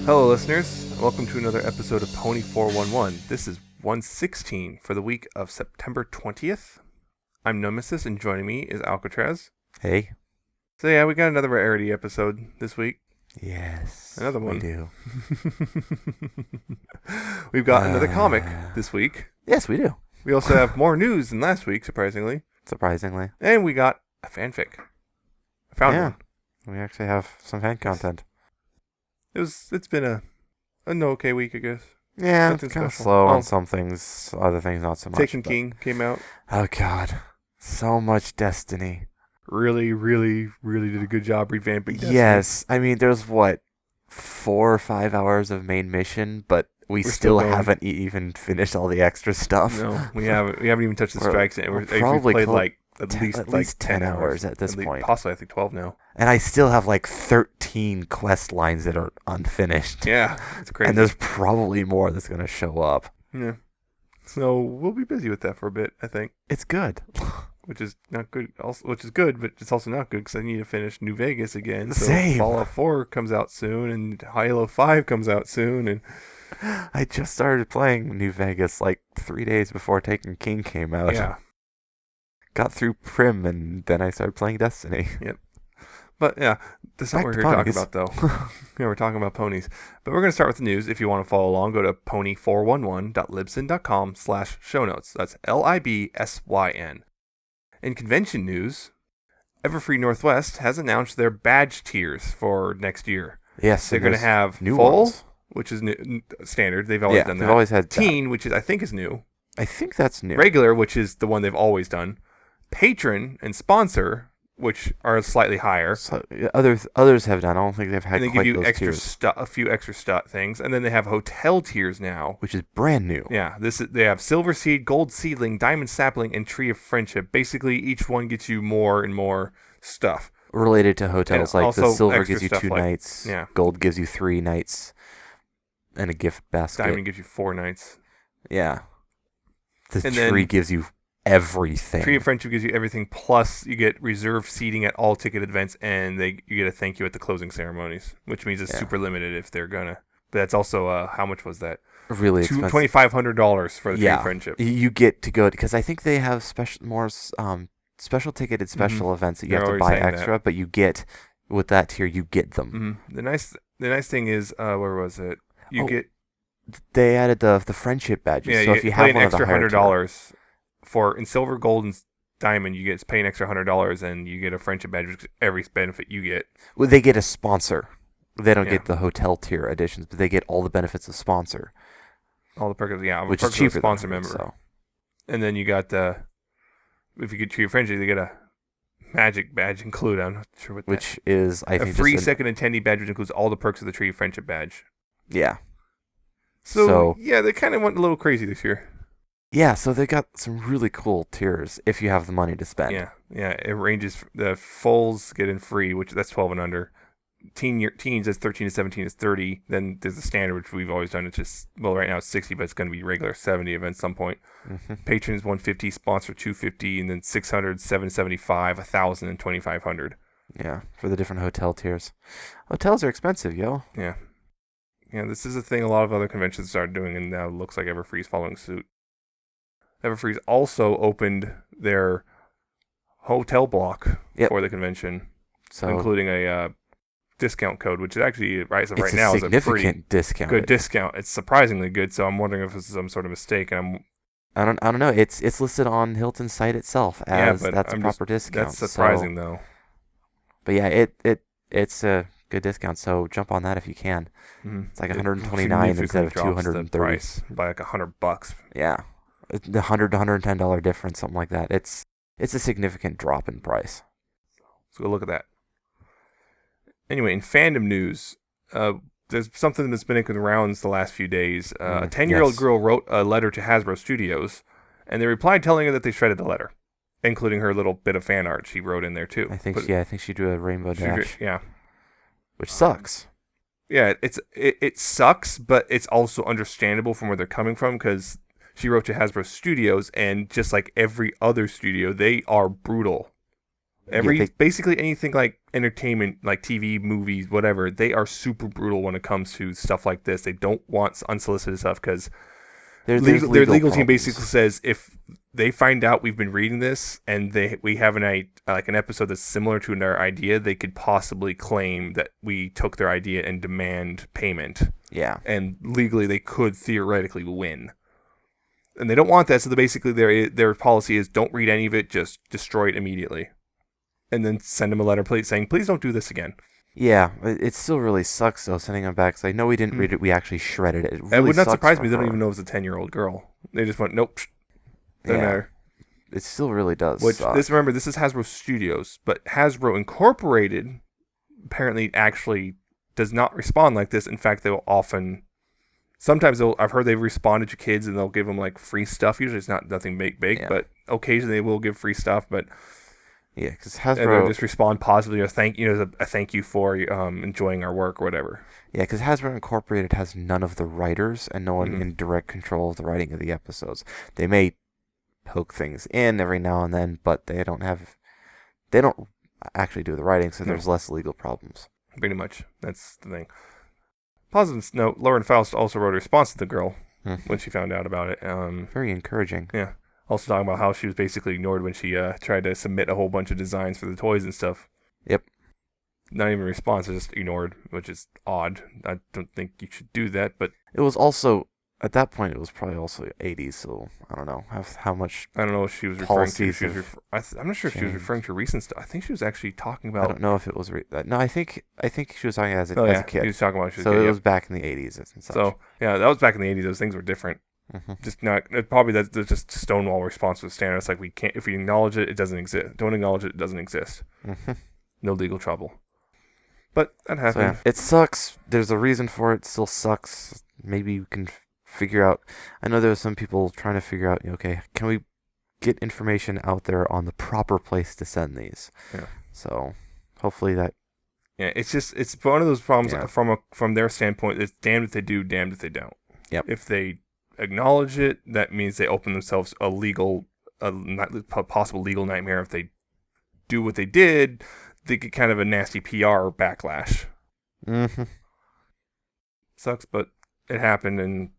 Hello, listeners. Welcome to another episode of Pony 411. This is 116 for the week of September 20th. I'm Nemesis, and joining me is Alca7raz. Hey. So yeah, we got another Rarity episode this week. Yes. Another one. We do. We've got another comic this week. Yes, we do. We also have more news than last week, surprisingly. Surprisingly. And we got a fanfic. I found one. We actually have some fan content. It's been an okay week, I guess. Yeah, Nothing it's kind of special. slow on some things, other things not so much. Taken King came out. Oh, God. So much Destiny. Really did a good job revamping Destiny. Yes. I mean, there's, 4 or 5 hours of main mission, but we're still haven't even finished all the extra stuff. No, we haven't even touched the strikes yet. We've probably played at least 10 hours at this point. Possibly, I think 12 now. And I still have 13 quest lines that are unfinished. Yeah, it's crazy. And there's probably more that's going to show up. Yeah. So we'll be busy with that for a bit, I think. It's good. Which is not good. Which is good, but it's also not good because I need to finish New Vegas again. So Same. Fallout 4 comes out soon, and Halo 5 comes out soon, and I just started playing New Vegas 3 days before Taken King came out. Yeah. Got through Prim, and then I started playing Destiny. Yep. But yeah, that's not what we're here talking about, though. Yeah, we're talking about ponies. But we're going to start with the news. If you want to follow along, go to pony411.libsyn.com/show notes. That's LIBSYN. In convention news, Everfree Northwest has announced their badge tiers for next year. Yes, they're going to have new full, ones, which is new, standard. They've always done that. They've always had Teen, that. which is I think is new. I think that's new. Regular, which is the one they've always done. Patron and sponsor, which are slightly higher. So, others have done. I don't think they've had and they quite give you those tiers. a few extra things, and then they have hotel tiers now, which is brand new. Yeah, they have Silver Seed, Gold Seedling, Diamond Sapling, and Tree of Friendship. Basically, each one gets you more and more stuff related to hotels. And like the silver gives you 2 like, nights. Yeah. Gold gives you 3 nights, and a gift basket. Diamond gives you 4 nights. Yeah. The and tree gives you everything. Tree of Friendship gives you everything, plus you get reserved seating at all ticket events, and you get a thank you at the closing ceremonies, which means it's super limited if they're gonna. But that's also how much was that? Really expensive. $2,500 for the Tree of Friendship. You get to go because I think they have special ticketed special events that you have to buy extra, but you get with that tier you get them. Mm-hmm. The nice thing is where was it? They added the friendship badges. Yeah, so if you have one of the higher $100 in silver, gold, and diamond, you get pay an extra $100, and you get a friendship badge, which is every benefit you get. Well, they get a sponsor. They don't get the hotel tier additions, but they get all the benefits of sponsor. All the perks, which perks is cheaper of a sponsor than member. So. And then you got if you get Tree of Friendship, they get a magic badge included. I'm not sure what that which is I think a free second attendee badge, which includes all the perks of the Tree of Friendship badge. Yeah. So yeah, they kind of went a little crazy this year. Yeah, so they got some really cool tiers if you have the money to spend. Yeah, it ranges. The fulls get in free, which that's 12 and under. Teens is 13 to 17 is 30. Then there's the standard, which we've always done. It's just right now it's 60, but it's going to be regular 70 at some point. Mm-hmm. Patrons 150, sponsor 250, and then 600, 775, 1,000, and 2,500. Yeah, for the different hotel tiers. Hotels are expensive, yo. Yeah. Yeah, this is a thing a lot of other conventions started doing, and now it looks like Everfree's following suit. Everfree's also opened their hotel block for the convention, including a discount code, which is actually right now is a pretty discount. Good discount. It's surprisingly good, so I'm wondering if this is some sort of mistake. And I don't know. It's listed on Hilton's site itself as that's a proper discount. That's surprising though. But yeah, it's a good discount. So jump on that if you can. Mm-hmm. It's like $129 instead of $230 price by like $100. Yeah, the $100 to $110 difference, something like that. It's a significant drop in price. So go look at that. Anyway, in fandom news, there's something that's been making the rounds the last few days. A 10-year-old girl wrote a letter to Hasbro Studios, and they replied telling her that they shredded the letter, including her little bit of fan art she wrote in there too. I think she drew a rainbow dash. Yeah, which sucks. Yeah, it sucks, but it's also understandable from where they're coming from because she wrote to Hasbro Studios, and just like every other studio, they are brutal Basically anything like entertainment, like TV, movies, whatever, they are super brutal when it comes to stuff like this. They don't want unsolicited stuff because their legal team basically says if they find out we've been reading this and we have an episode that's similar to their idea, they could possibly claim that we took their idea and demand payment. Yeah. And legally, they could theoretically win. And they don't want that, so basically their policy is don't read any of it, just destroy it immediately. And then send them a letter saying, please don't do this again. Yeah, it still really sucks, though, sending them back. So I know we didn't read it, we actually shredded it. It would not surprise me. They don't even know it was a 10-year-old girl. They just went, nope, doesn't matter. It still really does suck. Remember, this is Hasbro Studios, but Hasbro Incorporated apparently actually does not respond like this. In fact, they will often... Sometimes I've heard they've responded to kids and they'll give them like free stuff. Usually it's nothing big, but occasionally they will give free stuff. But yeah, because Hasbro they'll just respond positively or thank you for enjoying our work or whatever. Yeah, because Hasbro Incorporated has none of the writers and no one in direct control of the writing of the episodes. They may poke things in every now and then, but they don't actually do the writing, so there's less legal problems. Pretty much, that's the thing. Positive note, Lauren Faust also wrote a response to the girl when she found out about it. Very encouraging. Yeah. Also talking about how she was basically ignored when she tried to submit a whole bunch of designs for the toys and stuff. Yep. Not even a response, just ignored, which is odd. I don't think you should do that, but... It was also, at that point, it was probably also 80s, so I don't know how much... I don't know if she was referring to... I'm not sure if she was referring to recent stuff. I think she was actually talking about... I don't know if it was... No, I think she was talking as a kid. She was talking about... So it was back in the 80s and such. So, yeah, that was back in the 80s. Those things were different. Just not... Probably that's just Stonewall response was standard. It's like, we can't... If we acknowledge it, it doesn't exist. Don't acknowledge it, it doesn't exist. No legal trouble. But that happened. So, yeah, it sucks. There's a reason for it. It still sucks. Maybe you can figure out... I know there were some people trying to figure out, okay, can we get information out there on the proper place to send these? Yeah. So, hopefully that... Yeah, it's one of those problems from their standpoint. It's damned if they do, damned if they don't. Yep. If they acknowledge it, that means they open themselves a possible legal nightmare. If they do what they did, they get kind of a nasty PR backlash. Sucks, but it happened, and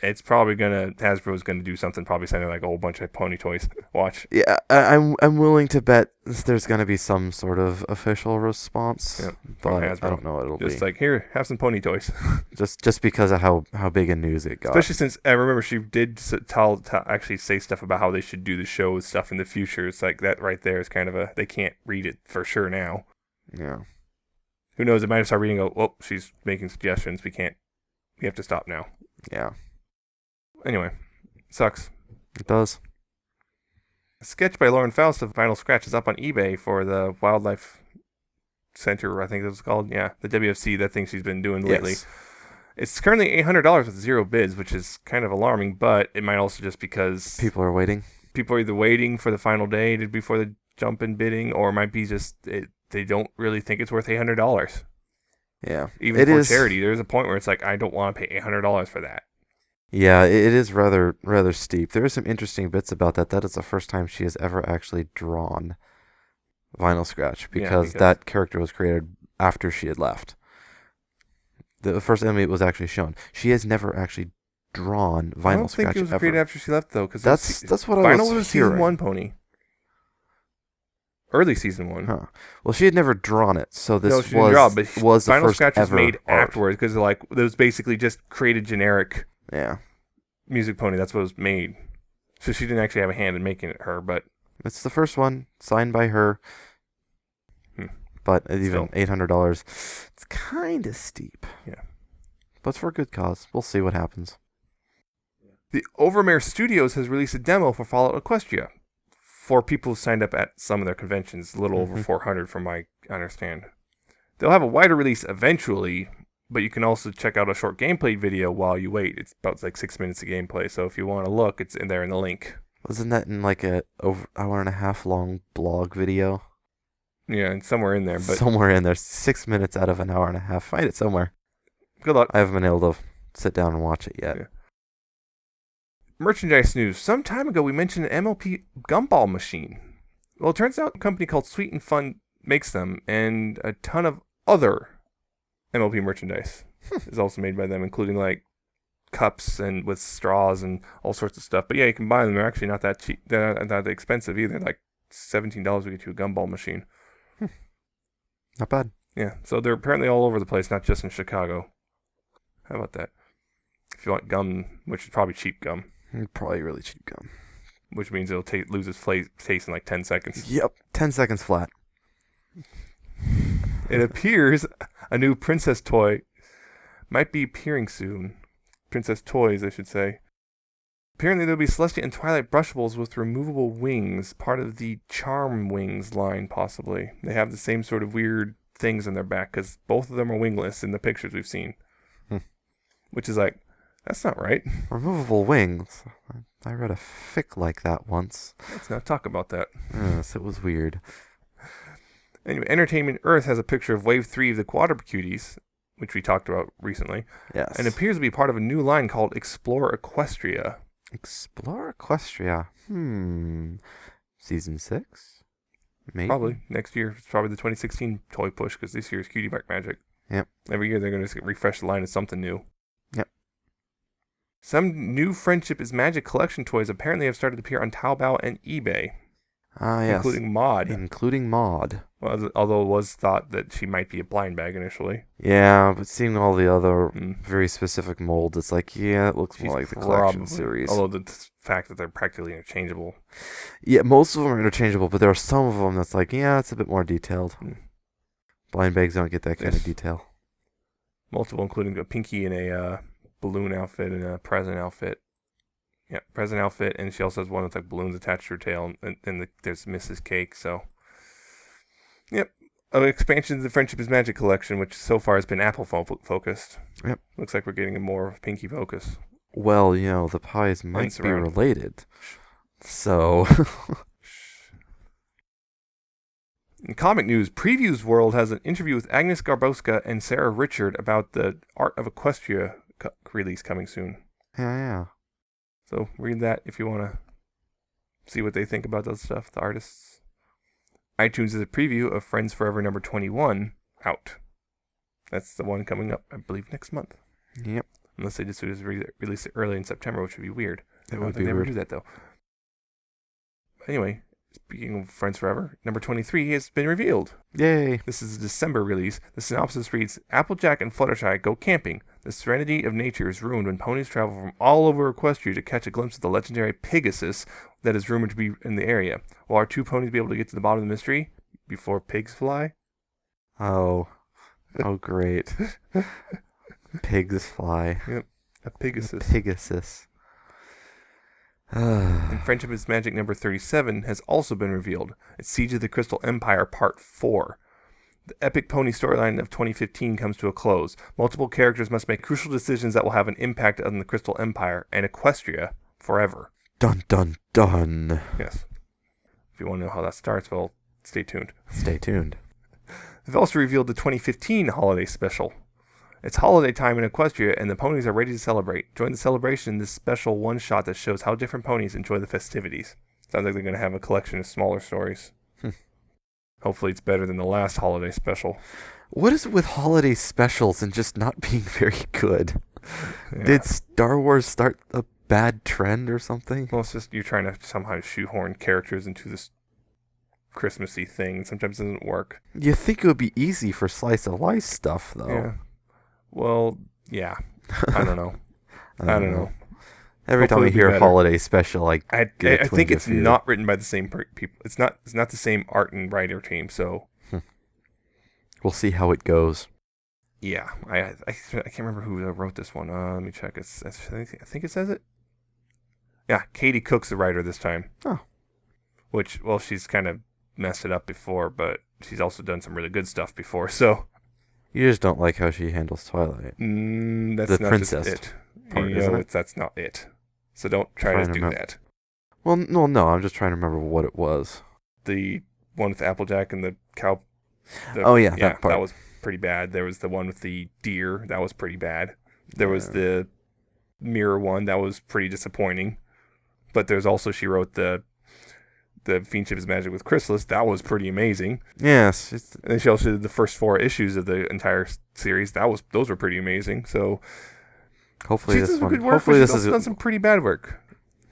it's probably Hasbro's gonna do something. Probably sending like a whole bunch of pony toys. Watch. Yeah, I'm willing to bet there's gonna be some sort of official response. Yep, but I don't know what it'll be. Just like, here, have some pony toys. just because of how big a news it got. Especially since I remember she did actually say stuff about how they should do the show and stuff in the future. It's like that right there is kind of they can't read it for sure now. Yeah. Who knows? It might have started reading. Oh, she's making suggestions. We have to stop now. Yeah. Anyway, sucks. It does. A sketch by Lauren Faust of Vinyl Scratch is up on eBay for the Wildlife Center, I think it was called. Yeah, the WFC, that thing she's been doing lately. Yes. It's currently $800 with 0 bids, which is kind of alarming, but it might also just because... People are waiting. People are either waiting for the final day before the jump in bidding, or it might be just they don't really think it's worth $800. Yeah. Even for charity, there's a point where it's like, I don't want to pay $800 for that. Yeah, it is rather steep. There are some interesting bits about that. That is the first time she has ever actually drawn Vinyl Scratch because that character was created after she had left. The first enemy was actually shown. She has never actually drawn Vinyl Scratch ever. I don't think it was created after she left, though. Cause that's what I was hearing. Vinyl was a Season 1 pony. Early Season 1. Huh. Well, she had never drawn it, so this was the Vinyl first Scratch was made art. afterwards because it was basically just created generic music pony. That's what was made. So she didn't actually have a hand in making it her, but... It's the first one, signed by her. But even $800, it's kind of steep. Yeah. But it's for a good cause. We'll see what happens. The Overmare Studios has released a demo for Fallout Equestria for people who signed up at some of their conventions, a little over 400 from my understand. They'll have a wider release eventually, but you can also check out a short gameplay video while you wait. It's about 6 minutes of gameplay, so if you want to look, it's in there in the link. Wasn't that in a hour and a half long blog video? Yeah, and somewhere in there. But somewhere in there. 6 minutes out of an hour and a half. Find it somewhere. Good luck. I haven't been able to sit down and watch it yet. Yeah. Merchandise news. Some time ago, we mentioned an MLP gumball machine. Well, it turns out a company called Sweet and Fun makes them, and a ton of other MLP merchandise is also made by them, including like cups and with straws and all sorts of stuff. But yeah, you can buy them. They're actually not that cheap. They're not that expensive either. Like $17 will get you a gumball machine. Not bad. Yeah, so they're apparently all over the place, not just in Chicago. How about that? If you want gum, which is probably cheap gum. Probably really cheap gum. Which means it'll lose its taste in like 10 seconds. Yep, 10 seconds flat. It appears a new princess toy might be appearing soon. Princess toys, I should say. Apparently there'll be Celestia and Twilight brushables with removable wings, part of the Charm Wings line, possibly. They have the same sort of weird things on their back, because both of them are wingless in the pictures we've seen. Which is like, that's not right. Removable wings. I read a fic like that once. Let's not talk about that. Yes, it was weird. Anyway, Entertainment Earth has a picture of Wave 3 of the Quadrupecuties, which we talked about recently. Yes. And appears to be part of a new line called Explore Equestria. Explore Equestria. Season 6? Maybe. Probably. Next year. It's probably the 2016 toy push, because this year is Cutie Mark Magic. Yep. Every year they're going to refresh the line with something new. Yep. Some new Friendship is Magic collection toys apparently have started to appear on Taobao and eBay. Yes. Including Maud. Well, although it was thought that she might be a blind bag initially. Yeah, but seeing all the other very specific molds, it's like, yeah, it looks more like the collection series. Although the fact that they're practically interchangeable. Yeah, most of them are interchangeable, but there are some of them that's like, yeah, it's a bit more detailed. Blind bags don't get that kind of detail. Multiple, including a Pinky in a balloon outfit and a present outfit. Yeah, present outfit, and she also has one with like balloons attached to her tail, and there's Mrs. Cake, so... Yep. An expansion of the Friendship is Magic collection, which so far has been Apple focused. Yep. Looks like we're getting a more Pinky focus. Well, the pies might be related. So... In comic news, Previews World has an interview with Agnes Garbowska and Sarah Richard about the Art of Equestria release coming soon. Yeah. So read that if you want to see what they think about that stuff, the artists. iTunes is a preview of Friends Forever number 21 out. That's the one coming up, I believe, next month. Yep. Unless they just release it early in September, which would be weird. It would be never weird. do that, though. But anyway, speaking of Friends Forever, number 23 has been revealed. Yay. This is a December release. The synopsis reads, Applejack and Fluttershy go camping. The serenity of nature is ruined when ponies travel from all over Equestria to catch a glimpse of the legendary Pegasus that is rumored to be in the area. Will our two ponies be able to get to the bottom of the mystery before pigs fly? Oh, great. Pigs fly. Yep, a Pegasus. Pegasus. And Friendship is Magic number 37 has also been revealed. It's Siege of the Crystal Empire Part 4. The epic pony storyline of 2015 comes to a close. Multiple characters must make crucial decisions that will have an impact on the Crystal Empire and Equestria forever. Dun, dun, dun. Yes. If you want to know how that starts, well, stay tuned. Stay tuned. They've also revealed the 2015 holiday special. It's holiday time in Equestria, and the ponies are ready to celebrate. Join the celebration in this special one-shot that shows how different ponies enjoy the festivities. Sounds like they're going to have a collection of smaller stories. Hopefully it's better than the last holiday special. What is it with holiday specials and just not being very good? Yeah. Did Star Wars start a bad trend or something? Well, it's just you're trying to somehow shoehorn characters into this Christmassy thing. Sometimes it doesn't work. You think it would be easy for slice of life stuff, though. Yeah. Well, yeah. I don't know. I don't know. Every time we hear holiday special, I think it's not written by the same people. It's not the same art and writer team. So we'll see how it goes. Yeah, I can't remember who wrote this one. Let me check. I think it says it. Yeah, Katie Cook's the writer this time. Oh, which she's kind of messed it up before, but she's also done some really good stuff before. So you just don't like how she handles Twilight. That's the not princess just it. part, That's not it. So don't try to do that. Well, no, I'm just trying to remember what it was. The one with Applejack and the cow. That part. That was pretty bad. There was the one with the deer. That was pretty bad. There was the mirror one. That was pretty disappointing. But there's also, she wrote the the Fiendship is Magic with Chrysalis. That was pretty amazing. Yes. And then she also did the first 4 issues of the entire series. Those were pretty amazing. So hopefully she's this done one. good work, Hopefully but this she's also is. done some pretty bad work.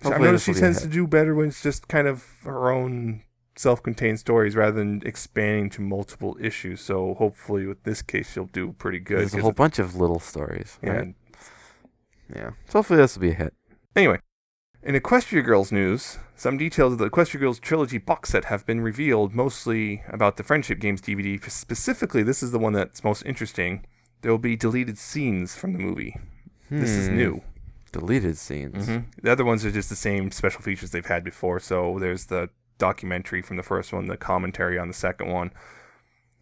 I Hopefully noticed she this will be a tends to hit. do better when it's just kind of her own self-contained stories rather than expanding to multiple issues. So hopefully with this case she'll do pretty good. There's a whole bunch of little stories. Yeah. Right? Yeah. So hopefully this will be a hit. Anyway, in Equestria Girls news, some details of the Equestria Girls trilogy box set have been revealed, mostly about the Friendship Games DVD. Specifically, this is the one that's most interesting. There will be deleted scenes from the movie. This is new. Deleted scenes. The other ones are just the same special features they've had before. So there's the documentary from the first one, the commentary on the second one,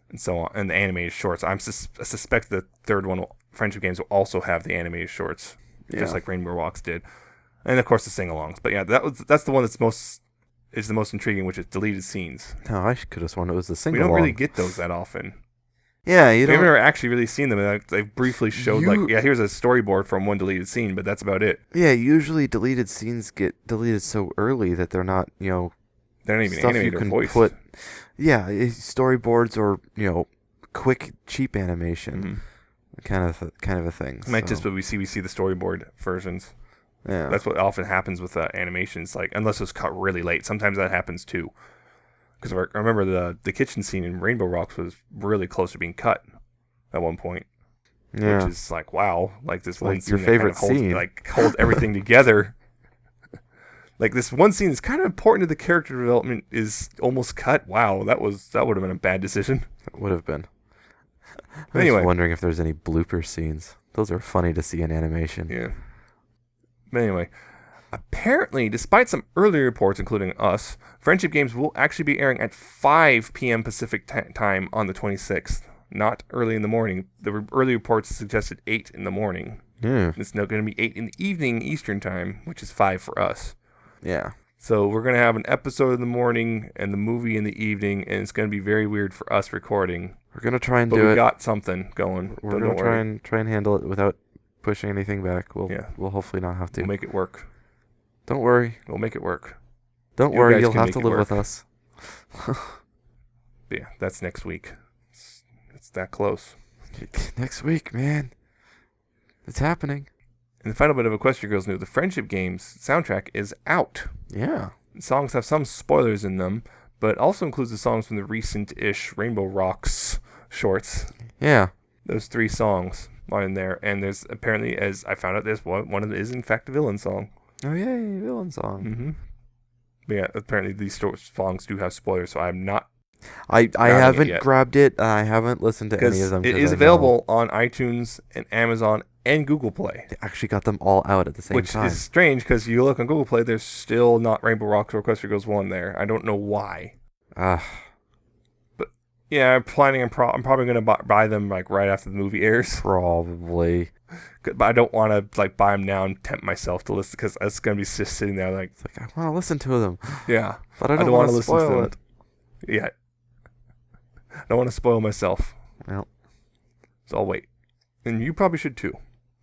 and so on, and the animated shorts. I suspect the third one, Friendship Games, will also have the animated shorts, just like Rainbow Rocks did. And of course the sing-alongs. But yeah, that's the one that's the most intriguing, which is deleted scenes. No, I could have sworn it was the We sing-along. don't really get those that often. Yeah, We haven't ever actually really seen them. They've briefly showed here's a storyboard from one deleted scene, but that's about it. Yeah, usually deleted scenes get deleted so early that they're not, they're not even stuff animated you or can voiced. put. Yeah, storyboards or quick cheap animation, kind of a thing. It might just be we see the storyboard versions. Yeah, That's what often happens with animations, like unless it's cut really late. Sometimes that happens too. Because I remember the kitchen scene in Rainbow Rocks was really close to being cut at one point. Yeah. Which is like, wow, like this one like scene your favorite that kind of scene. holds everything together. Like this one scene is kind of important to the character development is almost cut. Wow, that would have been a bad decision. It would have been. Anyway, was wondering if there's any blooper scenes. Those are funny to see in animation. Yeah. But anyway, apparently, despite some early reports, including us, Friendship Games will actually be airing at 5 p.m. Pacific time on the 26th, not early in the morning. The early reports suggested 8 in the morning. Yeah. It's now going to be 8 in the evening Eastern time, which is 5 for us. Yeah. So we're going to have an episode in the morning and the movie in the evening, and it's going to be very weird for us recording. We're going to try and but do it. We got something going. We're going to try and handle it without pushing anything back. We'll hopefully not have to. We'll make it work. Don't worry. We'll make it work. Don't worry, you'll have to live with us. But yeah, that's next week. It's that close. Next week, man. It's happening. And the final bit of Equestria Girls news, the Friendship Games soundtrack is out. Yeah. The songs have some spoilers in them, but also includes the songs from the recent-ish Rainbow Rocks shorts. Yeah. Those 3 songs are in there, and there's apparently, as I found out, there's one of them is in fact a villain song. Oh, yay, villain song. Mm-hmm. But yeah, apparently these songs do have spoilers, so I'm not. I haven't grabbed it. I haven't listened to any of them. It is available on iTunes and Amazon and Google Play. They actually got them all out at the same time. Which is strange because you look on Google Play, there's still not Rainbow Rocks or Equestria Girls 1 there. I don't know why. But yeah, I'm probably going to buy them like right after the movie airs. Probably. But I don't want to like buy them now and tempt myself to listen because it's going to be just sitting there like. It's like, I want to listen to them. Yeah. But I don't want to listen to them. Yeah. I don't want to spoil myself. Well. So I'll wait. And you probably should too.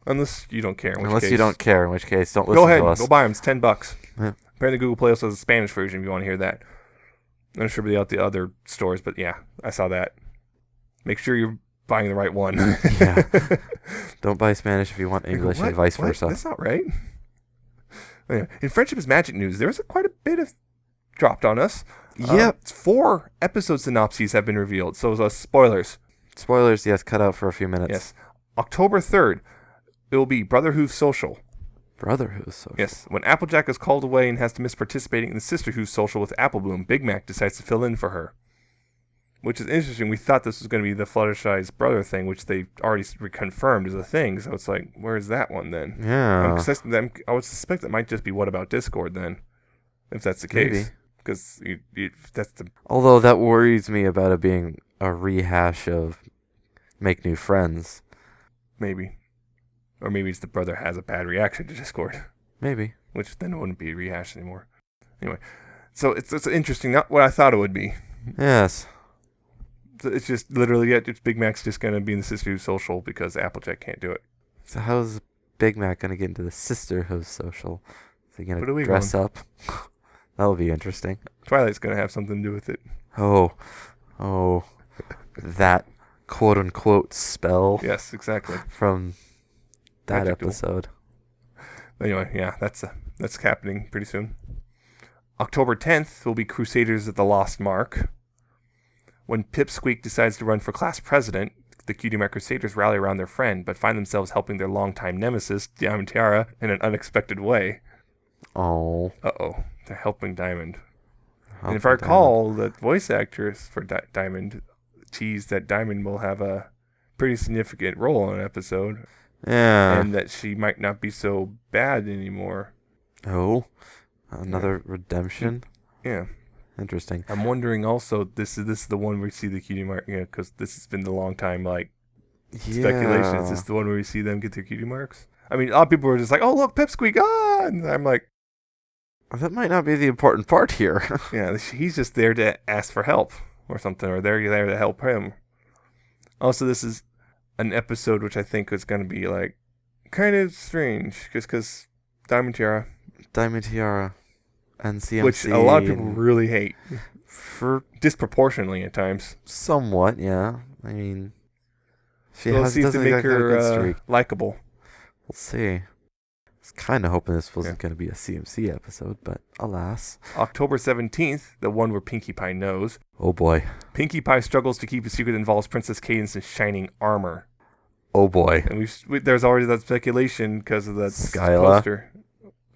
Unless you don't care. You don't care, in which case, don't listen to us. Go buy them. It's $10. Yeah. Apparently Google Play also has a Spanish version if you want to hear that. I'm not sure about the other stores, but yeah, I saw that. Make sure you're buying the right one. Yeah. Don't buy Spanish if you want English and vice versa. That's not right. Anyway, in Friendship is Magic news, there's quite a bit of dropped on us. Yep. 4 episode synopses have been revealed. So spoilers. Spoilers, yes, cut out for a few minutes. Yes. October 3rd, it will be Brotherhood Social. Brotherhood Social. Yes. When Applejack is called away and has to miss participating in the Sisterhood Social with Apple Bloom, Big Mac decides to fill in for her. Which is interesting. We thought this was going to be the Fluttershy's brother thing, which they already confirmed is a thing. So it's like, where's that one then? Yeah. I would suspect that might just be What About Discord then, if that's the case. Because that's the. Although that worries me about it being a rehash of Make New Friends. Maybe. Or maybe it's the brother has a bad reaction to Discord. Maybe. Which then it wouldn't be a rehash anymore. Anyway. So it's interesting. Not what I thought it would be. Yes. It's just literally, it's Big Mac's just going to be in the Sisterhood Social because Applejack can't do it. So how's Big Mac going to get into the Sisterhood Social? Is he going to dress up That'll be interesting. Twilight's going to have something to do with it. Oh, that quote-unquote spell. Yes, exactly. From that Magic episode. Anyway, yeah, that's happening pretty soon. October 10th will be Crusaders of the Lost Mark. When Pipsqueak decides to run for class president, the Cutie Mark Crusaders rally around their friend, but find themselves helping their longtime nemesis, Diamond Tiara, in an unexpected way. Oh. Uh-oh. They're helping Diamond. And if I recall, the voice actress for Diamond teased that Diamond will have a pretty significant role in an episode. Yeah. And that she might not be so bad anymore. Oh. Another redemption? Yeah. Interesting. I'm wondering also, this is the one where we see the Cutie Mark, because this has been the long time, speculation. Is this the one where we see them get their cutie marks? I mean, a lot of people are just like, oh, look, Pipsqueak, ah! And I'm like... That might not be the important part here. Yeah, he's just there to ask for help or something, or they're there to help him. Also, this is an episode which I think is going to be, kind of strange, just because Diamond Tiara, and CMC. Which a lot of people really hate. For disproportionately at times. Somewhat, yeah. I mean, seems to make her likable. We'll see. I was kind of hoping this wasn't going to be a CMC episode, but alas. October 17th, the one where Pinkie Pie knows. Oh boy. Pinkie Pie struggles to keep a secret that involves Princess Cadence's shining armor. Oh boy. And there's already that speculation because of that poster.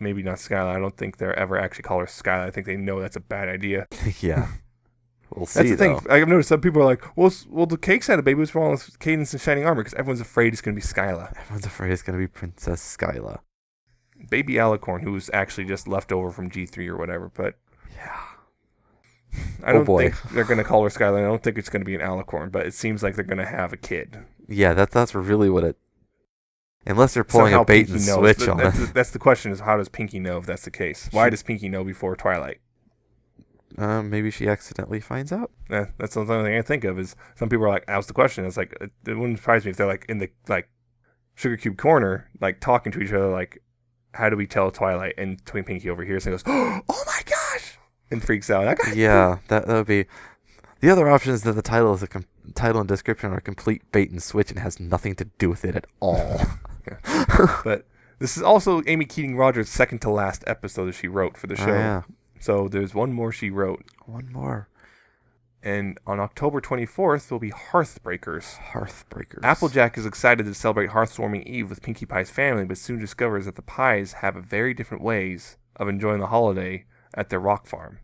Maybe not Skyla. I don't think they'll ever actually call her Skyla. I think they know that's a bad idea. Yeah. We'll see. That's the thing. I've noticed some people are like, well, the Cakes had a baby. What's wrong with Cadence and shining armor? Because everyone's afraid it's going to be Skyla. Everyone's afraid it's going to be Princess Skyla. Baby Alicorn, who was actually just left over from G3 or whatever, but... Yeah. I don't think they're going to call her Skyla. I don't think it's going to be an Alicorn, but it seems like they're going to have a kid. Yeah, that's really what it... Unless they're pulling a bait and switch on it. That's the question, is how does Pinkie know if that's the case? Why does Pinkie know before Twilight? Maybe she accidentally finds out. Yeah, that's the only thing I think of, is some people are like, how's the question? It's like, it wouldn't surprise me if they're in the Sugar Cube corner, talking to each other, how do we tell Twilight? And Twin Pinkie overhears and goes, oh my gosh! And freaks out. Yeah, that would be... The other option is that the title title and description are a complete bait and switch and has nothing to do with it at all. But this is also Amy Keating Rogers' second to last episode that she wrote for the show. Yeah. So there's one more she wrote. One more. And on October 24th will be Hearthbreakers. Hearthbreakers. is excited to celebrate Hearthwarming Eve with Pinkie Pie's family, but soon discovers that the Pies have very different ways of enjoying the holiday at their rock farm.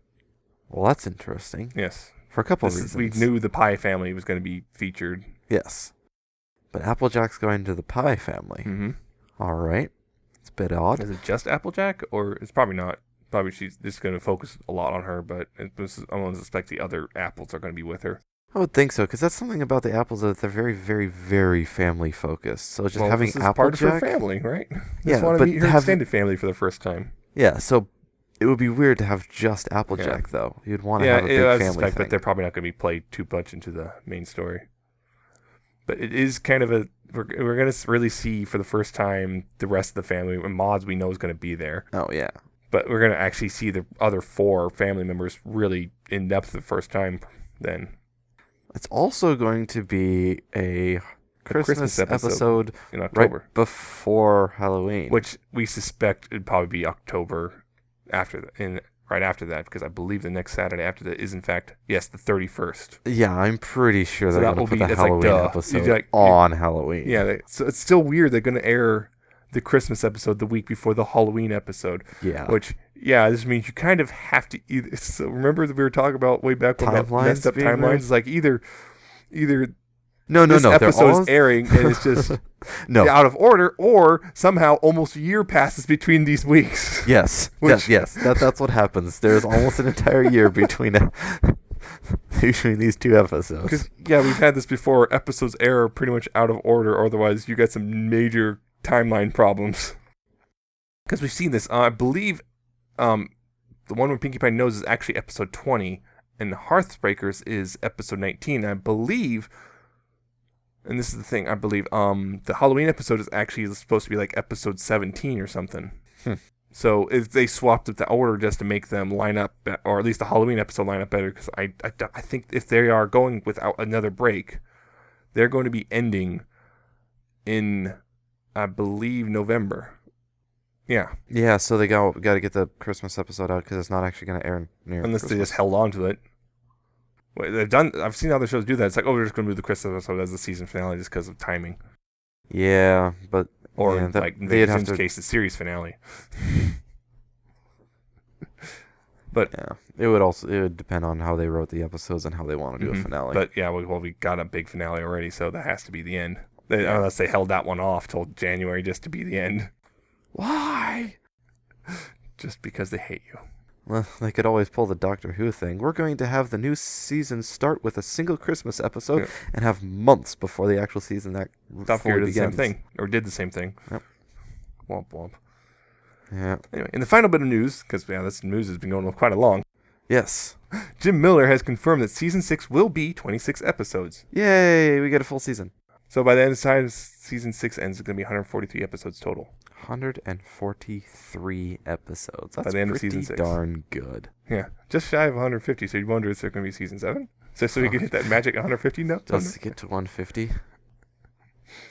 Well, that's interesting. Yes. For a couple of reasons. We knew the Pie family was going to be featured. Yes. But Applejack's going to the Pie family. Mm-hmm. All right. It's a bit odd. Is it just Applejack? Or it's probably not. Probably she's just going to focus a lot on her, but I don't suspect the other apples are going to be with her. I would think so, because that's something about the apples that they're very, very, very family focused. So just having Applejack... part of her family, right? Yeah, just want to meet her extended family for the first time. Yeah, so it would be weird to have just Applejack, though. You'd want to have a big family thing. But they're probably not going to be played too much into the main story. But it is kind of we're going to really see for the first time the rest of the family. And Mods we know is going to be there. Oh, yeah. But we're going to actually see the other 4 family members really in depth the first time then. It's also going to be a Christmas episode in October. Right before Halloween. Which we suspect it'd probably be October right after that, because I believe the next Saturday after that is, in fact, the 31st. Yeah, I'm pretty sure they're going to put the Halloween episode on Halloween. Yeah, so it's still weird they're going to air the Christmas episode the week before the Halloween episode. Yeah. Which, this means you kind of have to either... So remember that we were talking about way back when about messed up timelines? It's like either No. This episode is airing and it's just out of order, or somehow almost a year passes between these weeks. Yes. Yes. That's what happens. There's almost an entire year between these 2 episodes. Because, we've had this before. Episodes air pretty much out of order, or otherwise you get some major timeline problems. Because we've seen this. I believe the one where Pinkie Pie knows is actually episode 20, and Hearthbreakers is episode 19. I believe... And this is the thing, I believe, the Halloween episode is actually supposed to be like episode 17 or something. So if they swapped up the order just to make them line up, or at least the Halloween episode line up better, because I think if they are going without another break, they're going to be ending in, I believe, November. Yeah. Yeah, so they got to get the Christmas episode out because it's not actually going to air near Unless Christmas. they just held on to it. I've seen other shows do that. It's like, we're just going to do the Christmas episode as the season finale just because of timing. Yeah, but... Or yeah, in Jim's case, the series finale. But yeah, it would depend on how they wrote the episodes and how they want to do a finale. But yeah, we got a big finale already, so that has to be the end. Unless they held that one off till January just to be the end. Why? Just because they hate you. Well, they could always pull the Doctor Who thing. We're going to have the new season start with a single Christmas episode and have months before the actual season that did the same thing. Or did the same thing. Yep. Womp womp. Yeah. Anyway, in the final bit of news, because this news has been going on quite a long. Yes. Jim Miller has confirmed that season 6 will be 26 episodes. Yay! We get a full season. So by the end of time season 6 ends, it's going to be 143 episodes total. 143 episodes. That's by the end pretty of season 6. Darn good. Yeah, just shy of 150. So you wonder if there's going to be season 7? So we can hit that magic 150 now? Just to get to 150?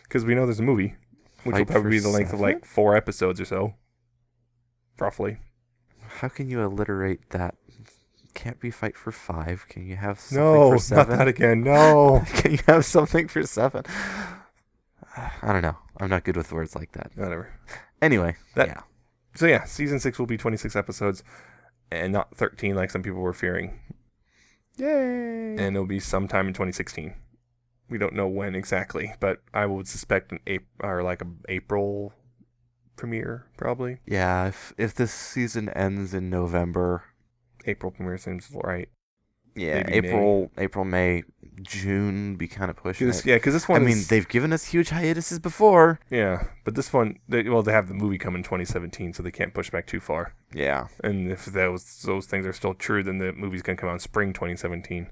Because we know there's a movie, which will probably be the length of like 4 episodes or so. Roughly. How can you alliterate that? Can't be Fight for 5. Can you have something for 7? No, not that again. No. Can you have something for 7? I don't know. I'm not good with words like that. Whatever. Anyway, yeah. So yeah, season 6 will be 26 episodes and not 13 like some people were fearing. Yay! And it'll be sometime in 2016. We don't know when exactly, but I would suspect an April premiere, probably. Yeah, if this season ends in November, April premiere seems right. Yeah, Maybe April, May, June, be kind of pushing it. Yeah, because this one. I mean, they've given us huge hiatuses before. Yeah, but this one, they have the movie come in 2017, so they can't push back too far. Yeah, and if those things are still true, then the movie's gonna come out in spring 2017.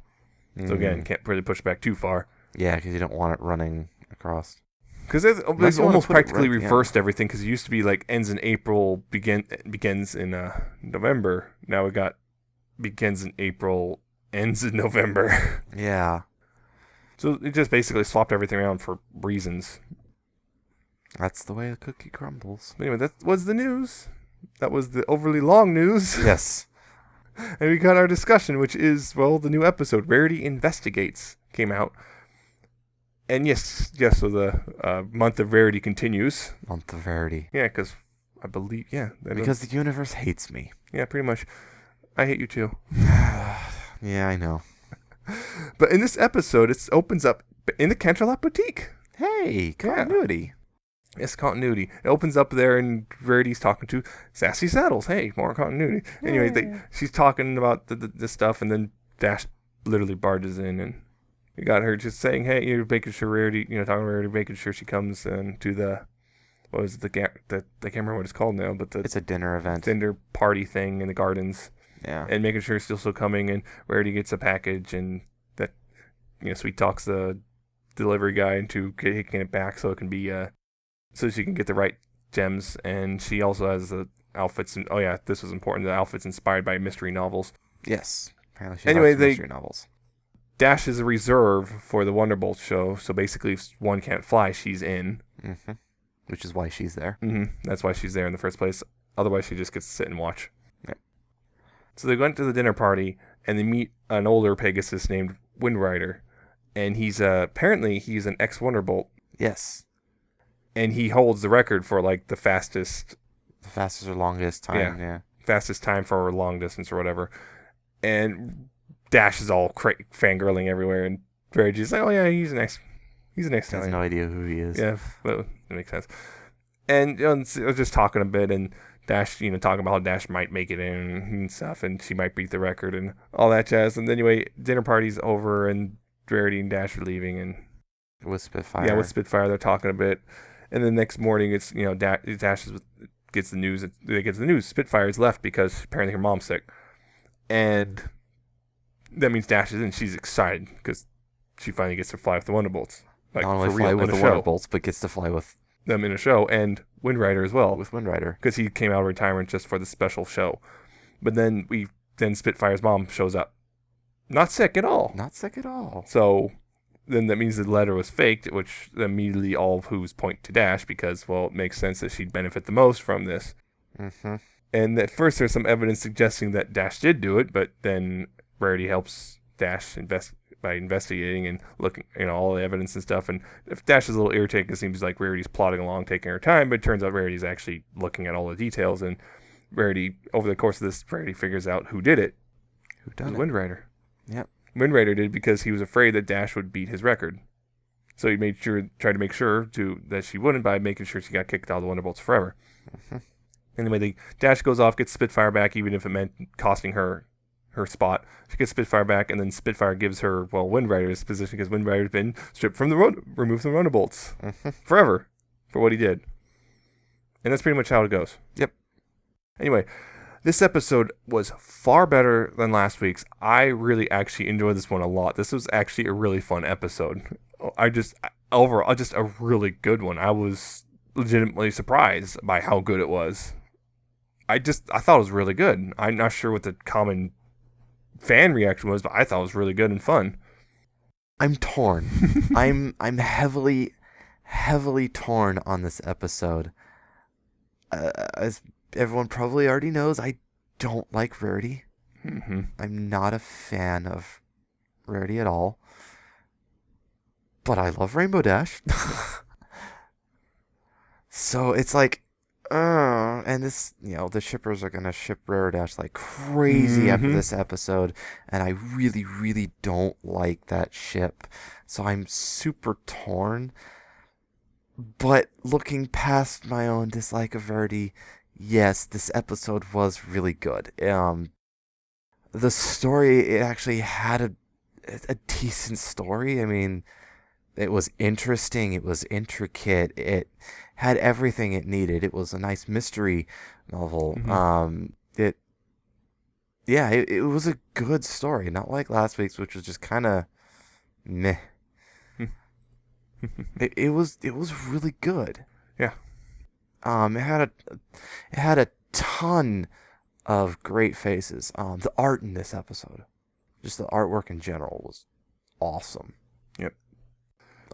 So again, can't really push back too far. Yeah, because you don't want it running across. Because they've almost practically reversed everything. Because it used to be like ends in April, begins in November. Now we got begins in April, ends in November. Yeah. So it just basically swapped everything around for reasons. That's the way the cookie crumbles. Anyway, that was the news. That was the overly long news. Yes. And we got our discussion, which is, well, the new episode, Rarity Investigates, came out. And yes, so the month of Rarity continues. Month of Rarity. Yeah, because I believe, because the universe hates me. Yeah, pretty much. I hate you too. Yeah, I know. But in this episode, it opens up in the Canterlot Boutique. Hey, continuity. Yeah. It's continuity. It opens up there, and Rarity's talking to Sassy Saddles. Hey, more continuity. Yeah. Anyway, she's talking about the stuff, and then Dash literally barges in, and you got her just saying, "Hey, you're making sure Rarity, talking to Rarity, making sure she comes to the what was it, I can't remember what it's called now, but it's a dinner event, dinner party thing in the gardens." Yeah, and making sure she's still coming, and Rarity gets a package, and that Sweet talks the delivery guy into taking it back so it can be so she can get the right gems, and she also has the outfits. And this was important. The outfits inspired by mystery novels. Yes. Anyway, mystery novels. Dash is a reserve for the Wonderbolt show, so basically, if one can't fly, she's in. Mm-hmm. Which is why she's there. Mm-hmm. That's why she's there in the first place. Otherwise, she just gets to sit and watch. Yep. So they went to the dinner party, and they meet an older Pegasus named Windrider, and he's apparently he's an ex-Wonderbolt. Yes. And he holds the record for like the fastest or longest time. Yeah. Fastest time for long distance or whatever. And Dash is all fangirling everywhere, and Rarity's like, "Oh yeah, he's a nice guy." Has no idea who he is. Yeah, that makes sense. And I was just talking a bit, and Dash, talking about how Dash might make it in and stuff, and she might beat the record and all that jazz. And anyway, dinner party's over, and Rarity and Dash are leaving, and with Spitfire. Yeah, with Spitfire, they're talking a bit. And the next morning, it's Dash gets the news. They get the news. Spitfire's left because apparently her mom's sick, and that means Dash is in. She's excited because she finally gets to fly with the Wonderbolts. Not only fly with the Wonderbolts, but gets to fly with them in a show, and Wind Rider as well. With Wind Rider. Because he came out of retirement just for the special show. But then Spitfire's mom shows up. Not sick at all. Not sick at all. So then that means the letter was faked, which immediately all who's point to Dash because, well, it makes sense that she'd benefit the most from this. Mm-hmm. And at first there's some evidence suggesting that Dash did do it, but then Rarity helps Dash by investigating and looking, all the evidence and stuff. And if Dash is a little irritated, it seems like Rarity's plodding along, taking her time, but it turns out Rarity's actually looking at all the details. And Rarity, over the course of this, Rarity figures out who did it. Who done it? Wind Rider. Yep. Wind Rider did because he was afraid that Dash would beat his record. So he tried to make sure that she wouldn't by making sure she got kicked out of the Wonderbolts forever. Mm-hmm. Anyway, Dash goes off, gets Spitfire back, even if it meant costing her spot. She gets Spitfire back, and then Spitfire gives her, Wind Rider's position because Wind Rider's been stripped from removed from the Wonderbolts forever for what he did. And that's pretty much how it goes. Yep. Anyway, this episode was far better than last week's. I really actually enjoyed this one a lot. This was actually a really fun episode. Overall, just a really good one. I was legitimately surprised by how good it was. I thought it was really good. I'm not sure what the common fan reaction was, but I thought it was really good and fun. I'm torn. I'm heavily torn on this episode. As everyone probably already knows, I don't like Rarity. Mm-hmm. I'm not a fan of Rarity at all. But I love Rainbow Dash. So it's like, and this, the shippers are going to ship Rare Dash like crazy after this episode. And I really, really don't like that ship. So I'm super torn. But looking past my own dislike of Rarity, yes, this episode was really good. The story, it actually had a decent story. I mean, it was interesting. It was intricate. It had everything it needed. It was a nice mystery novel. Mm-hmm. It was a good story. Not like last week's, which was just kind of meh. It was really good. Yeah. It had a ton of great faces. The art in this episode, just the artwork in general, was awesome. Yep.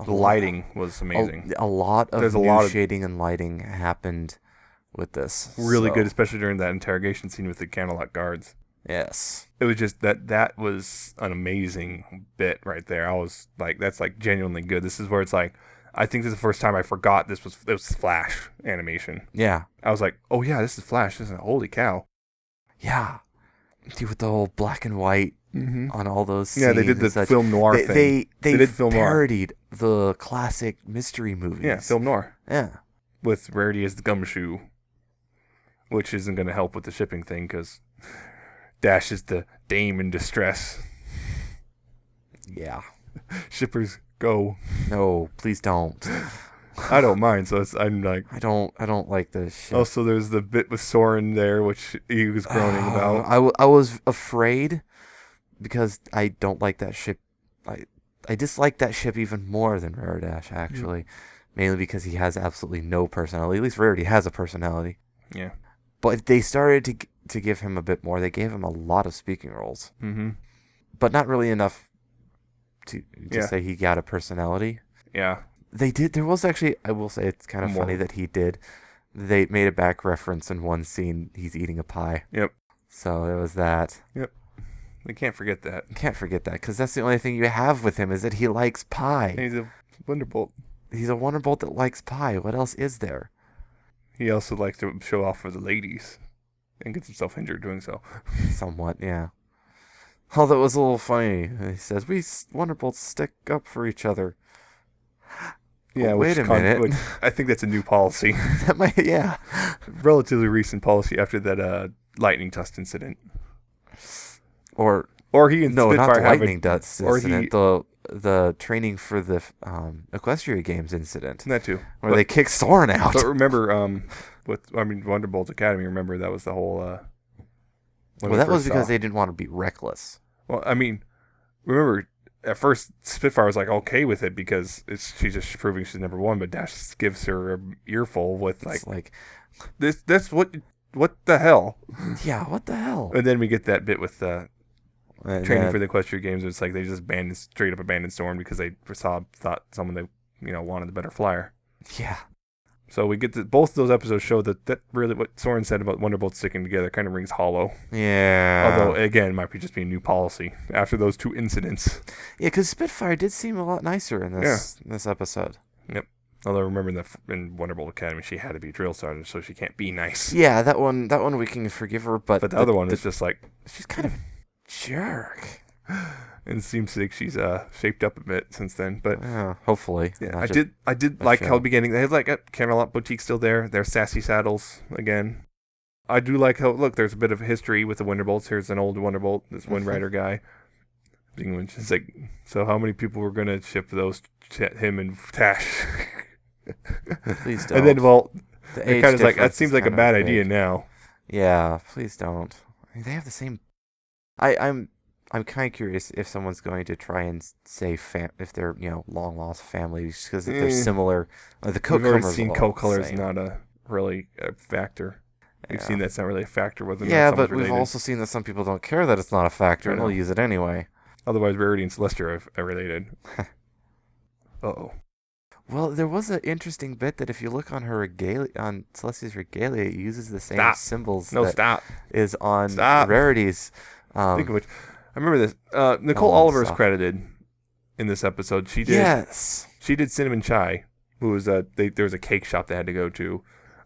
The lighting was amazing. A lot of shading and lighting happened with this. Really good, especially during that interrogation scene with the Candlelight guards. Yes. It was just that was an amazing bit right there. I was like, that's like genuinely good. This is where it's like, I think this is the first time I forgot it was Flash animation. Yeah. I was like, oh yeah, this is Flash. Holy cow. Yeah. Dude, with the whole black and white on all those scenes. Yeah, they did the film noir thing. They did film parodied the classic mystery movies. Yeah, film noir. Yeah. With Rarity as the gumshoe, which isn't going to help with the shipping thing because Dash is the dame in distress. Yeah. Shippers, go. No, please don't. I don't mind, so I'm like... I don't like this shit. Also, there's the bit with Soren there, which he was groaning about. I was afraid because I don't like that ship. I dislike that ship even more than Rare Dash, actually. Mainly because he has absolutely no personality. At least Rarity has a personality. Yeah. But they started to give him a bit more. They gave him a lot of speaking roles. Mm-hmm. But not really enough to say he got a personality. Yeah. They did. There was actually, I will say, it's kind of funny that he did. They made a back reference in one scene. He's eating a pie. Yep. So there was that. Yep. They can't forget that. Can't forget that, because that's the only thing you have with him is that he likes pie. And he's a Wonderbolt. He's a Wonderbolt that likes pie. What else is there? He also likes to show off for the ladies and gets himself injured doing so. Somewhat, yeah. Although it was a little funny. He says, we Wonderbolts stick up for each other. Yeah, wait a minute. I think that's a new policy. That might, yeah. Relatively recent policy after that lightning dust incident. Or he and no, Spitfire not the lightning dust incident. Or the training for the Equestria Games incident. That too. Where they kicked Soren out. But remember, Wonderbolt Academy, remember that was the whole... well, that was because they didn't want to be reckless. Well, I mean, remember, at first Spitfire was like okay with it because she's just proving she's number one, but Dash gives her an earful with like this what the hell? Yeah, what the hell? And then we get that bit with training for the Equestria Games. It's like they just straight up abandoned Storm because they thought someone they wanted the better flyer. Yeah. So we get both of those episodes show that really what Soren said about Wonderbolt sticking together kind of rings hollow. Yeah. Although, again, it might be just being new policy after those two incidents. Yeah, because Spitfire did seem a lot nicer in this episode. Yep. Although remember in Wonderbolt Academy, she had to be drill sergeant, so she can't be nice. Yeah, that one we can forgive her, but the other one is just like she's kind of a jerk. And it seems like she's shaped up a bit since then, but hopefully. Yeah, I did like how the beginning they had like a Camelot boutique still there. There's Sassy Saddles again. I do like how there's a bit of history with the Wonderbolts. Here's an old Wonderbolt, this Wind Rider guy. It's like, so how many people were gonna ship those him and Tash? Please don't. And then it kind of like that seems like a bad idea now. Yeah, please don't. I mean, they have the same. I'm kind of curious if someone's going to try and say if they're long lost families because they're similar. The coat color. We've already seen coat color is not really a factor. We've seen that's not really a factor whether or not but related. We've also seen that some people don't care that it's not a factor and they'll use it anyway. Otherwise, Rarity and Celestia are related. Uh-oh. Well, there was an interesting bit that if you look on her regalia, on Celestia's regalia, it uses the same symbols is on Rarity's. Think of which, I remember this. Nicole Oliver is credited in this episode. She did Cinnamon Chai, who was there was a cake shop they had to go to.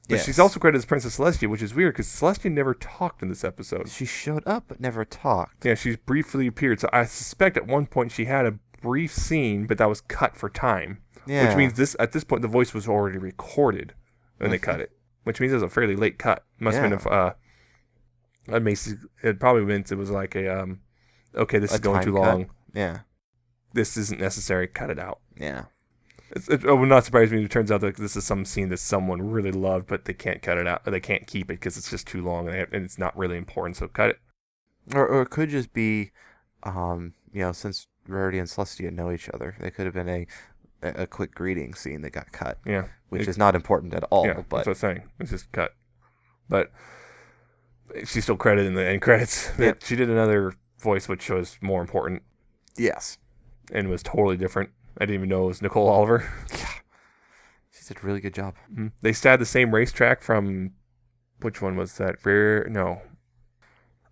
But she's also credited as Princess Celestia, which is weird because Celestia never talked in this episode. She showed up but never talked. Yeah, she briefly appeared. So I suspect at one point she had a brief scene, but that was cut for time. Yeah. Which means at this point the voice was already recorded when they cut it. Which means it was a fairly late cut. Must have been it probably meant it was like okay, this is going too long. Yeah. This isn't necessary. Cut it out. Yeah. It would not surprise me if it turns out that this is some scene that someone really loved, but they can't cut it out. Or they can't keep it because it's just too long and it's not really important, so cut it. Or it could just be, since Rarity and Celestia know each other, they could have been a quick greeting scene that got cut. Yeah. Which is not important at all. Yeah, but that's what I'm saying. It's just cut. But she's still credited in the end credits. Yeah. She did another voice which was more important. Yes. And was totally different. I didn't even know it was Nicole Oliver. Yeah. She did a really good job. Mm-hmm. They had the same racetrack from, which one was that? Season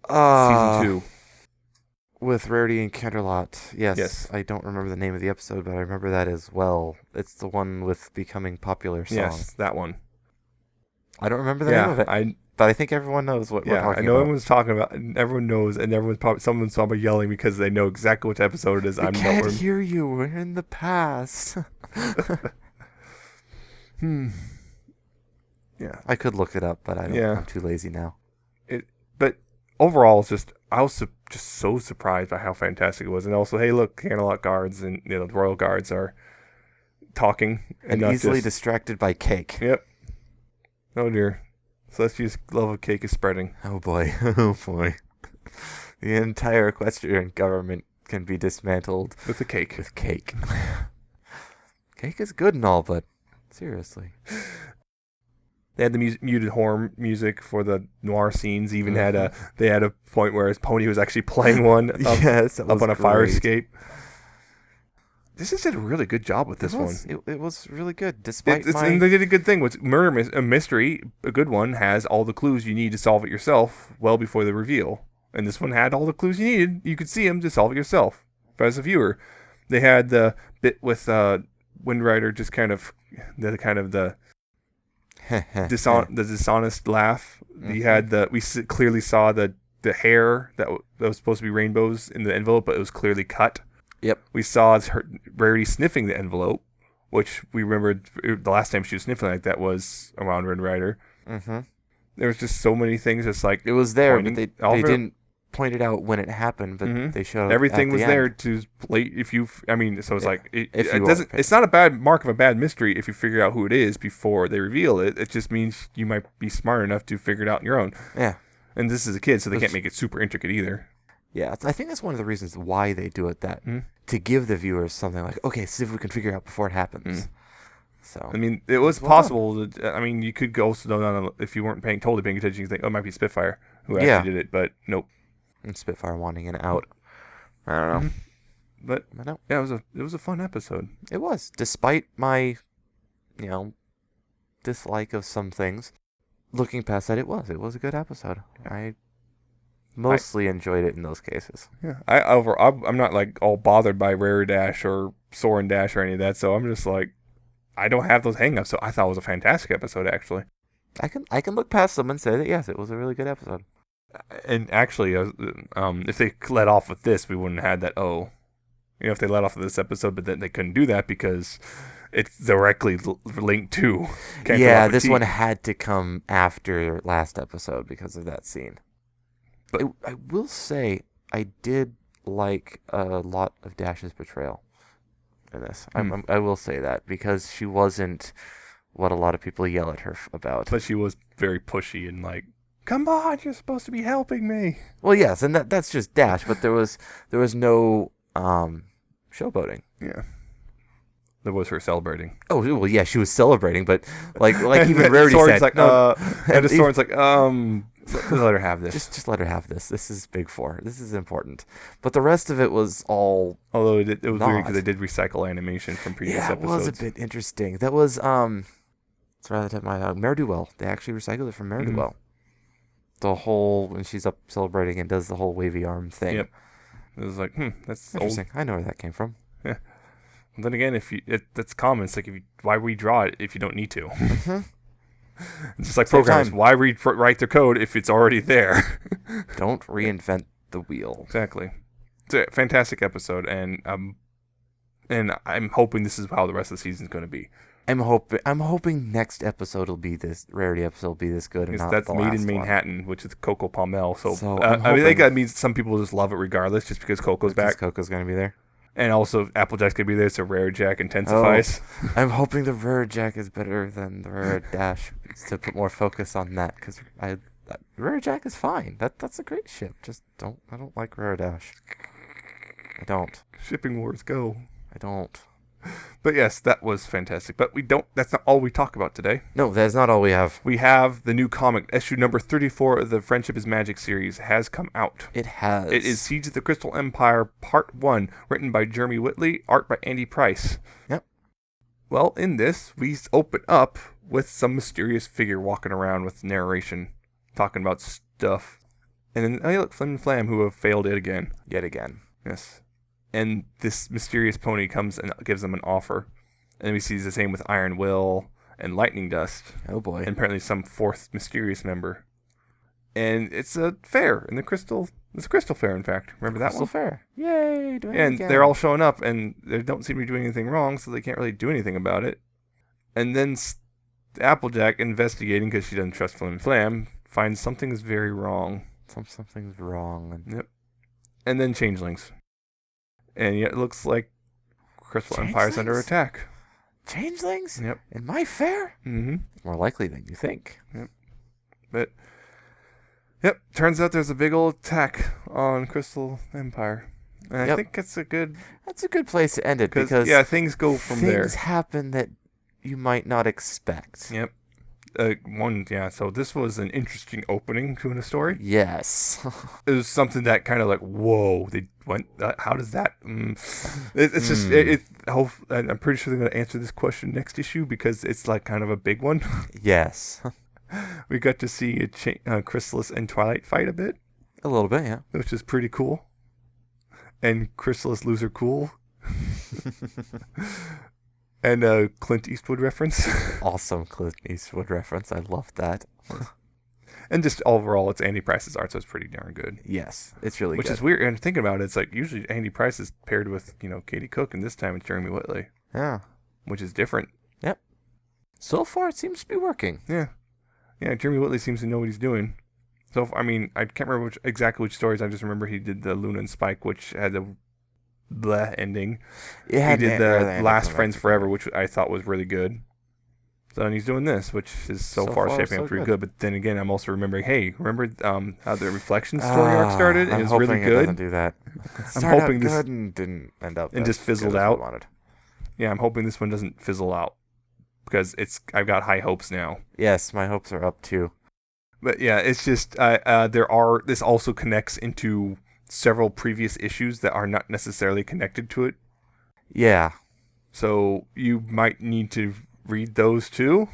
2. With Rarity and Canterlot. Yes. I don't remember the name of the episode, but I remember that as well. It's the one with Becoming Popular song. Yes, that one. I don't remember the name of it. But I think everyone knows what we're talking about. I know everyone's talking about, and everyone knows, and someone's probably yelling because they know exactly which episode it is. I can't hear you. We're in the past. Yeah. I could look it up, but I'm too lazy now. But overall, I was just so surprised by how fantastic it was. And also, hey, look, Camelot guards and the Royal Guards are talking. And easily distracted by cake. Yep. Oh, dear. Celestia's love of cake is spreading. Oh boy. Oh boy. The entire equestrian government can be dismantled. With a cake. With cake. Cake is good and all, but seriously. They had the muted horn music for the noir scenes. They had a point where his pony was actually playing one up on a fire escape. This just did a really good job with this one. It was really good, and they did a good thing. With a mystery, a good one, has all the clues you need to solve it yourself well before the reveal. And this one had all the clues you needed. You could see them to solve it yourself as a viewer. They had the bit with Wind Rider just kind of the dishonest laugh. Mm-hmm. We clearly saw the hair that was supposed to be rainbows in the envelope, but it was clearly cut. Yep. We saw Rarity sniffing the envelope, which we remembered the last time she was sniffing like that was around Wind Rider. Mm-hmm. There was just so many things. Just like it was there, but they didn't point it out when it happened. But they showed everything was there to play. So it's like it doesn't. It's not a bad mark of a bad mystery if you figure out who it is before they reveal it. It just means you might be smart enough to figure it out on your own. Yeah. And this is a kid, so they can't make it super intricate either. Yeah, I think that's one of the reasons why they do it, to give the viewers something like, okay, see if we can figure it out before it happens. So I mean, it was possible. You could go also if you weren't totally paying attention, you think, oh, it might be Spitfire who actually did it, but nope. And Spitfire wanting an out. I don't know. But no. Yeah, it was a fun episode. It was, despite my, dislike of some things. Looking past that, it was a good episode. I mostly enjoyed it in those cases. Yeah, I'm not like all bothered by Rare Dash or Soren Dash or any of that, so I'm just like, I don't have those hangups. So I thought it was a fantastic episode, actually. I can look past them and say that yes, it was a really good episode. And actually, if they let off with this, we wouldn't have had that. If they let off with this episode, but then they couldn't do that because it's directly linked to. This one had to come after last episode because of that scene. But I will say I did like a lot of Dash's portrayal in this. I will say that because she wasn't what a lot of people yell at her about. But she was very pushy and like, come on, you're supposed to be helping me. Well, yes, and that's just Dash, but there was no showboating. Yeah. There was her celebrating. Oh, well, yeah, she was celebrating, but like even Rarity said, like, no. And Soren's like, let her have this. Just let her have this. This is Big Four. This is important. But the rest of it was all. Although it was weird because they did recycle animation from previous episodes. Yeah, it was a bit interesting. That was it's rather than my Ne'er-do-well. They actually recycled it from Ne'er-do-well. The whole when she's up celebrating and does the whole wavy arm thing. Yep. It was like, that's interesting. Old. I know where that came from. Yeah. And then again, that's common. It's like why redraw it if you don't need to? Mm-hmm. It's just like programs. Why write the code if it's already there? Don't reinvent the wheel. Exactly. It's a fantastic episode, and I'm hoping this is how the rest of the season is going to be. I'm hoping next episode will be this Rarity episode will be this good, and not that's the Made last in Manhattan, one. which is Coco Palmel. So I think that means some people just love it regardless, just because Coco's back. Coco's going to be there. And also, Applejack's going to be there, so Rare Jack intensifies. Oh, I'm hoping the Rare Jack is better than the Rare Dash to put more focus on that, because Rare Jack is fine. That's a great ship. Just I don't like Rare Dash. I don't. Shipping wars go. I don't. But yes, that was fantastic. But that's not all we talk about today. No, that's not all we have. We have the new comic, issue number 34 of the Friendship is Magic series has come out. It has. It is Siege of the Crystal Empire Part 1, written by Jeremy Whitley, art by Andy Price. Yep. Well, in this, we open up with some mysterious figure walking around with narration, talking about stuff. And then, look, Flim and Flam, who have failed it again. Yet again. Yes. And this mysterious pony comes and gives them an offer. And we see the same with Iron Will and Lightning Dust. Oh boy. And apparently some fourth mysterious member. And it's a fair in the Crystal. It's a Crystal Fair, in fact. Remember that one? Crystal Fair. Yay! Doing it and again. They're all showing up, and they don't seem to be doing anything wrong, so they can't really do anything about it. And then Applejack, investigating because she doesn't trust Flim and Flam, finds something's very wrong. Something's wrong. Yep. And then Changelings. And yet it looks like Crystal Empire's under attack. Changelings? Yep. In my fair? Mm-hmm. More likely than you think. Yep. But, turns out there's a big old attack on Crystal Empire. And I think that's a good place to end it because things go from there. Things happen that you might not expect. Yep. So this was an interesting opening to a story. Yes. It was something that kind of like, whoa, they went, how does that, it's just, I'm pretty sure they're going to answer this question next issue because it's like kind of a big one. Yes. We got to see Chrysalis and Twilight fight a bit. A little bit, yeah. Which is pretty cool. And Chrysalis lose her cool. And a Clint Eastwood reference. Awesome Clint Eastwood reference. I love that. And just overall, it's Andy Price's art, so it's pretty darn good. Yes, it's really good. Which is weird. And thinking about it, it's like usually Andy Price is paired with, Katie Cook, and this time it's Jeremy Whitley. Yeah. Which is different. Yep. So far, it seems to be working. Yeah. Yeah, Jeremy Whitley seems to know what he's doing. So, I can't remember exactly which stories. I just remember he did the Luna and Spike, which had the bleh ending. He did the Last Friends Forever, which I thought was really good. So and he's doing this, which is so far shaping up pretty good. But then again, I'm also remembering, hey, remember how the Reflection story arc started? I'm it was hoping really it good. doesn't do that. I'm hoping this good and didn't end up and just fizzled out. Yeah, I'm hoping this one doesn't fizzle out because I've got high hopes now. Yes, my hopes are up too. But yeah, it's just this also connects into several previous issues that are not necessarily connected to it. Yeah. So you might need to read those too.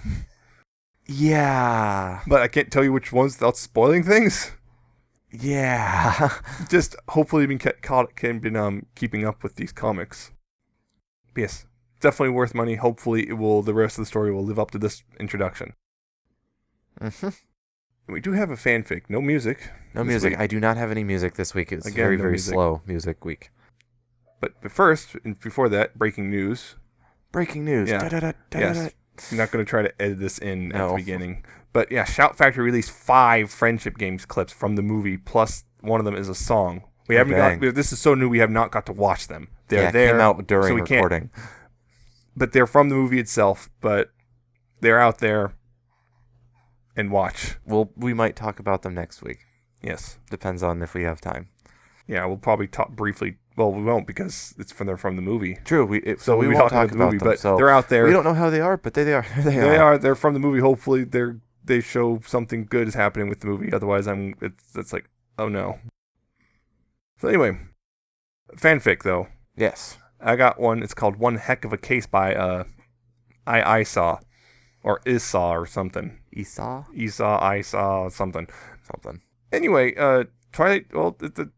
Yeah. But I can't tell you which ones without spoiling things. Yeah. Just hopefully you've been keeping up with these comics. But yes, definitely worth money. Hopefully the rest of the story will live up to this introduction. Mm-hmm. We do have a fanfic. No music. No music. I do not have any music this week. It's very, very slow music week. But first, and before that, breaking news. Breaking news. Yeah. Yes. I'm not going to try to edit this in at the beginning. But yeah, Shout Factory released 5 Friendship Games clips from the movie, plus one of them is a song. We haven't got. This is so new. We have not got to watch them. They're there. Came out during recording. But they're from the movie itself. But they're out there. And watch. Well, we might talk about them next week. Yes. Depends on if we have time. Yeah, we'll probably talk briefly. Well, we won't because they're from the movie. True. We won't talk about the movie, but so they're out there. We don't know how they are, but they are. They are. They're from the movie. Hopefully, they show something good is happening with the movie. Otherwise, it's like, oh no. So anyway, fanfic though. Yes. I got one. It's called One Heck of a Case by I Saw. Or Isaw or something. Esau, I saw something. Anyway, Twilight, well, the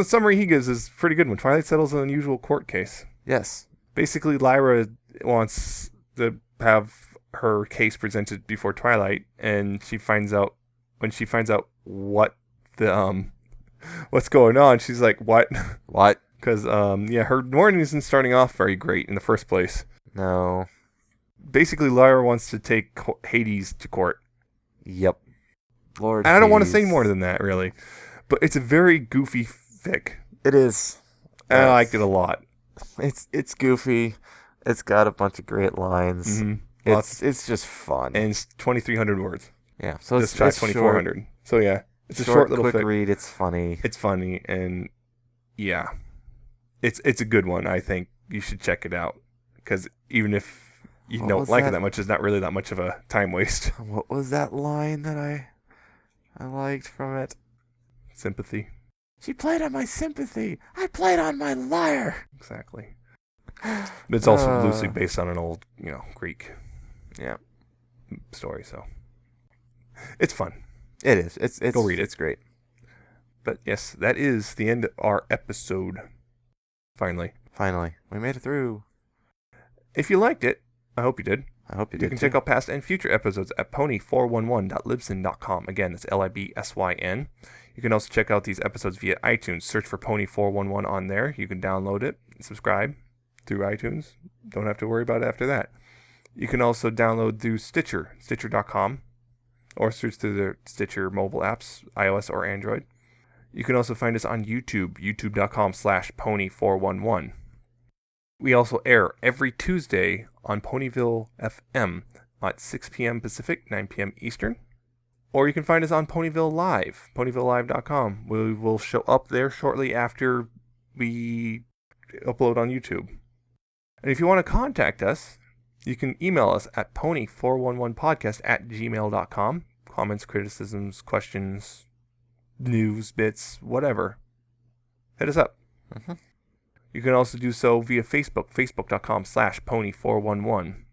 summary he gives is a pretty good one. Twilight settles an unusual court case. Yes. Basically, Lyra wants to have her case presented before Twilight, and when she finds out what what's going on, she's like, what? What? Because, her morning isn't starting off very great in the first place. No. Basically, Lyra wants to take Hades to court. Yep. Lord. And I don't want to say more than that, really. But it's a very goofy fic. It is. And I liked it a lot. It's goofy. It's got a bunch of great lines. Mm-hmm. It's just fun. And it's 2,300 words. Yeah. So it's 2,400. So yeah, it's a short little quick fic. read. It's funny. It's funny, and yeah, it's a good one. I think you should check it out because even if you don't like it that much, it's not really that much of a time waste. What was that line that I liked from it? Sympathy. She played on my sympathy. I played on my lyre. Exactly. But it's also loosely based on an old, Greek story, so it's fun. It is. It's go read it. It's great. But yes, that is the end of our episode. Finally, we made it through. If you liked it, I hope you did. I hope you did. You can check out past and future episodes at pony411.libsyn.com. Again, that's LIBSYN. You can also check out these episodes via iTunes. Search for Pony411 on there. You can download it, subscribe through iTunes. Don't have to worry about it after that. You can also download through Stitcher, Stitcher.com, or search through the Stitcher mobile apps, iOS or Android. You can also find us on YouTube, youtube.com/pony411. We also air every Tuesday on Ponyville FM at 6 p.m. Pacific, 9 p.m. Eastern. Or you can find us on Ponyville Live, ponyvillelive.com. We will show up there shortly after we upload on YouTube. And if you want to contact us, you can email us at pony411podcast@gmail.com. Comments, criticisms, questions, news, bits, whatever. Hit us up. Mm-hmm. You can also do so via Facebook, facebook.com/pony411.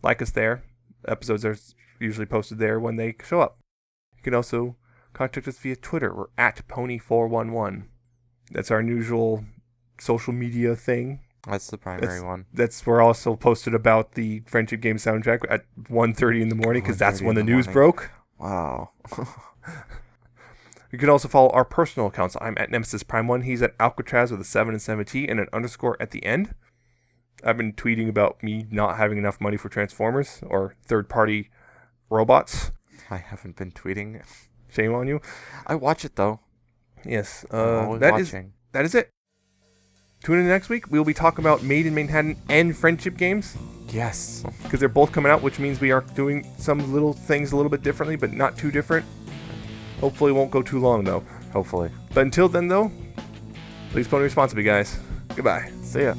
Like us there. Episodes are usually posted there when they show up. You can also contact us via Twitter. We're at pony411. That's our usual social media thing. That's the primary one. We're also posted about the Friendship Game soundtrack at 1:30 in the morning because that's when the news broke. Wow. You can also follow our personal accounts. I'm at Nemesis Prime 1. He's at Alcatraz with a 7 and 7T and an underscore at the end. I've been tweeting about me not having enough money for Transformers or third-party robots. I haven't been tweeting. Shame on you. I watch it, though. Yes. That is it. tune in next week. We'll be talking about Made in Manhattan and friendship games. Yes. Because they're both coming out, which means we are doing some little things a little bit differently, but not too different. Hopefully it won't go too long, though. Hopefully. But until then, though, please pony responsibly, guys. Goodbye. See ya.